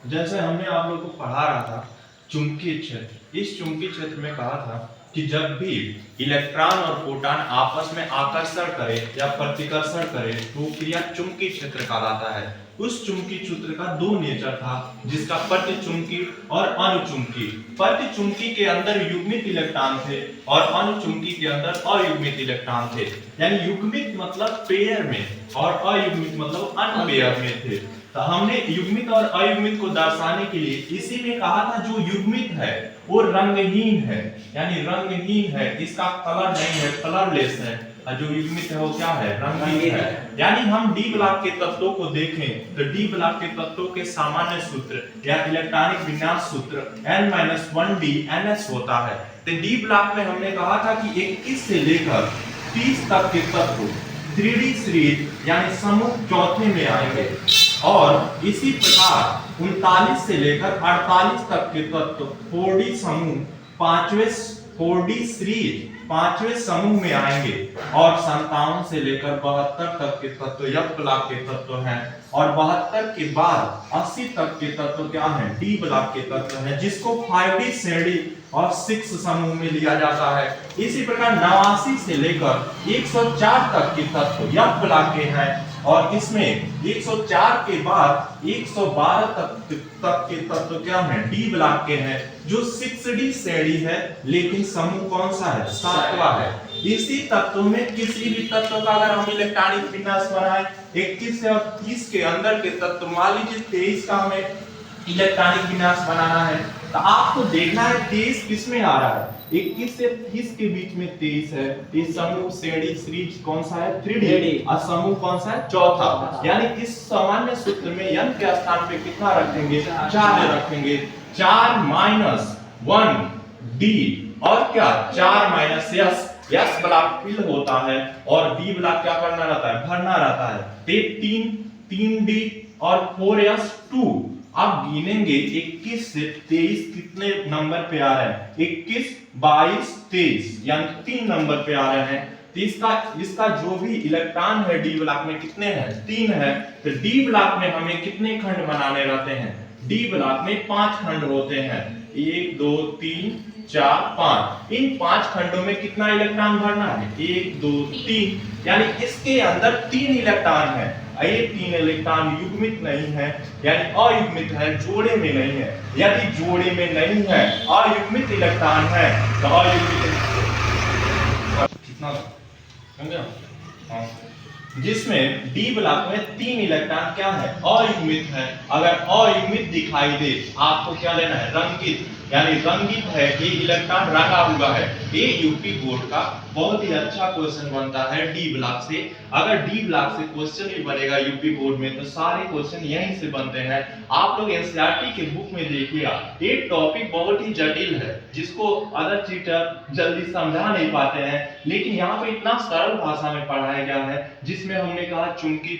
जैसे हमने आप लोगों को पढ़ा रहा था चुंबकीय क्षेत्र। इस चुंबकीय क्षेत्र में कहा था कि जब भी इलेक्ट्रॉन और प्रोटॉन आपस में आकर्षण करे या प्रतिकर्षण करे तो क्रिया चुंबकीय क्षेत्र कहलाता है। उस चुंबकीय क्षेत्र का दो नेचर था, जिसका प्रतिचुंबकीय और अनुचुंबकीय। प्रतिचुंबकीय के अंदर युग्मित इलेक्ट्रॉन थे और अनुचुंबकीय के अंदर अयुग्मित इलेक्ट्रॉन थे। यानी युग्मित मतलब पेयर में और अयुग्मित मतलब अनपेयर में थे। तो हमने युग्मित और अयुग्मित को दर्शाने के लिए इसी में कहा था जो युग्मित है वो रंगहीन है, यानी रंगहीन है, इसका कलर नहीं है, कलरलेस है। और जो युग्मित है वो क्या है, रंगीन है। यानी हम डी ब्लॉक के तत्वों को देखें तो डी ब्लॉक के तत्वों के सामान्य सूत्र या इलेक्ट्रॉनिक विन्यास सूत्र n-1d होता है। तो डी ब्लॉक में हमने कहा था कि 21 से लेकर 30 तक के तत्व 3D सीरीज यानी समूह चौथे में आएंगे और इसी प्रकार 39 से लेकर 48 तक के तत्व 4D समूह 4D सीरीज 5वें समूह में आएंगे और 57 से लेकर 72 तक के तत्व एफ ब्लॉक के तत्व हैं और 72 के बाद 80 तक के तत्व क्या हैं, डी ब्लॉक के तत्व हैं, जिसको 5D श्रेणी और 6 समूह में लिया जाता है। इसी प्रकार 89 से लेकर 104 तक के तत्व एफ ब्लॉक के हैं और इसमें 104 के बाद 112 तक के तत्व क्या हैं, डी ब्लॉक के हैं, जो 6D श्रेणी है लेकिन समूह कौन सा है, सातवां है। इसी तत्व में किसी भी तत्व का अगर हम इलेक्ट्रॉनिक विन्यास बनाए 21 से और 30 के अंदर के तत्व, मान लीजिए 23 का हमें इलेक्ट्रॉनिक विन्यास बनाना है तो आपको देखना है 23 किस में आ रहा है, 21 से 30 के बीच में 23 है। इस समूह श्रेणी सीरीज कौन सा है, 3D और समूह कौन सा है, चौथा। यानी इस सामान्य सूत्र में n के स्थान पे कितना रखेंगे, 4 रखेंगे। 4 माइनस 1d और क्या 4 माइनस s ब्लॉक फिल होता है और d ब्लॉक क्या करना रहता है, भरना रहता है। 3d और 4s 2। अब गिनेंगे 21 से 23 कितने नंबर पे आ रहे हैं, 21 22 23 यानी 3 नंबर पे आ रहे हैं। तो इसका जो भी इलेक्ट्रॉन है डी ब्लॉक में कितने हैं, 3 है। तो डी ब्लॉक में हमें कितने खंड बनाने रहते हैं, डी ब्लॉक में 5 खंड होते हैं, 1 2 3 4 5। इन 5 खंडों में कितना इलेक्ट्रॉन भरना है, 1 2 3, यानी इसके अंदर 3 इलेक्ट्रॉन है। ये 3 इलेक्ट्रॉन युग्मित नहीं है यानी अयुग्मित है, जोड़े में नहीं है। यदि जोड़े में नहीं है, अयुग्मित इलेक्ट्रॉन है तो अयुग्मित कितना समझे, जिसमें डी ब्लॉक में 3 इलेक्ट्रॉन क्या है, अयुग्मित है। अगर अयुग्मित दिखाई दे आपको क्या लेना है, रंगित, यानी रंगित है, ये इलेक्ट्रॉन रंगा हुआ है। ये यूपी बोर्ड का बहुत ही अच्छा क्वेश्चन बनता है डी ब्लॉक से। अगर डी ब्लॉक से क्वेश्चन भी बनेगा यूपी बोर्ड में तो सारे क्वेश्चन यहीं से बनते हैं। आप लोग एनसीईआरटी के बुक में देखिएगा, ये टॉपिक बहुत ही जटिल है जिसको अदर टीचर जल्दी समझा नहीं पाते हैं, लेकिन यहाँ पे इतना सरल भाषा में पढ़ाया गया है जिसमें हमने कहा चुंबकीय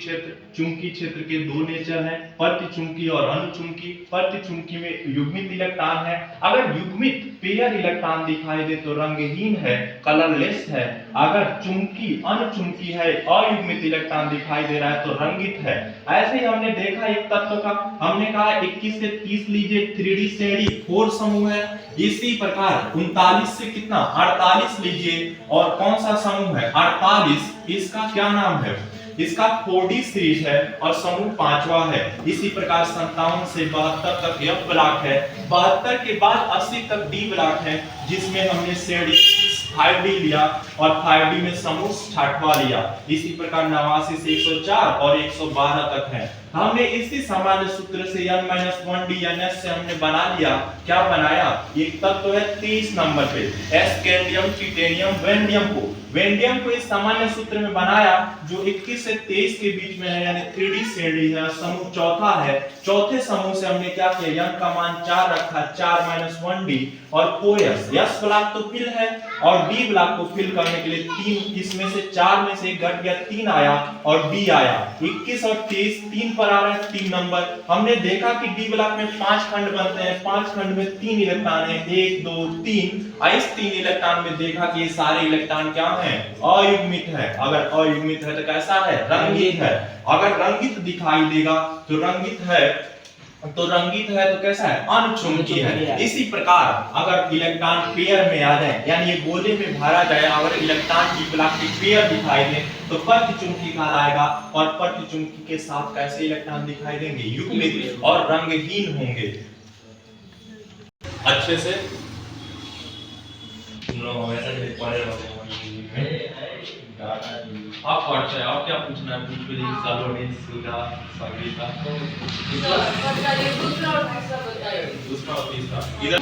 क्षेत्र के दो नेचर हैं, प्रतिचुंबकीय और अनुचुंबकीय। प्रतिचुंबकीय में युग्मित इलेक्ट्रॉन है, अगर युग्मित पेयर इलेक्ट्रॉन दिखाई दे तो रंगहीन है, कलरलेस है। अगर चुंबकीय अनुचुंबकीय है, अयुग्मित इलेक्ट्रॉन दिखाई दे रहा है तो रंगित है। ऐसे ही हमने देखा एक तत्व का, हमने कहा 21 से 30 लीजिए 3D श्रेणी 4 समूह है। इसी प्रकार 39 से कितना 48 लीजिए और कौन सा समूह है, 48, इसका क्या नाम है, इसका 4D सीरीज है और समूह 5वां है। इसी प्रकार 57 से 72 तक एफ ब्लॉक है, 72 के बाद 80 तक डी ब्लॉक है, जिसमें हमने श्रेणी 5D लिया और 5D में समूह 6वां लिया। इसी प्रकार 89 से 104 और 112 तक है। हमने इसी सामान्य सूत्र से n-1d ns से हमने बना लिया, क्या बनाया, एक तत्व है 23 नंबर पे, स्कैंडियम टिटेनियम वेंडियम को इस सामान्य सूत्र में बनाया जो 21 से 23 के बीच में है, यानी 3D श्रेणी है, समूह चौथा है। चौथे समूह से हमने क्या किया, n का मान 4 रखा, 4 - 1d और 4s। s ब्लॉक तो फिल है और d ब्लॉक को फिल करने के लिए 3, इसमें से 4 में से घट गया, 3 आया और d आया। 21 और 23 3 पर आ रहा है, 3 नंबर। हमने देखा कि डी ब्लॉक में 5 खंड बनते हैं, 5 खंड में 3 इलेक्ट्रॉन है, 1 2 3। इस 3 इलेक्ट्रॉन में देखा कि ये सारे इलेक्ट्रॉन क्या हैं, अयुग्मित है। अगर अयुग्मित है तो कैसा है, रंगीत है। अगर रंगित दिखाई देगा तो रंगित है तो रंगित है तो कैसा है, अनचुंबकीय है। इसी प्रकार अगर इलेक्ट्रॉन पेयर में आ जाए, यानी ये गोले में भरा जाए, अगर इलेक्ट्रॉन इक्विलाक्टिक पेयर दिखाई दे तो प्रतिचुंबकी कहलाएगा। और प्रतिचुंबकी के साथ कैसे इलेक्ट्रॉन दिखाई देंगे, युग्मित और रंगहीन होंगे। अच्छे से तुम लोग हमेशा के लिए पढ़े रहोगे। आप पढ़ते हैं, आप क्या पूछना है पूछ लीजिए। सलोनी, सुधा, संगीता, दूसरा और तीसरा इधर।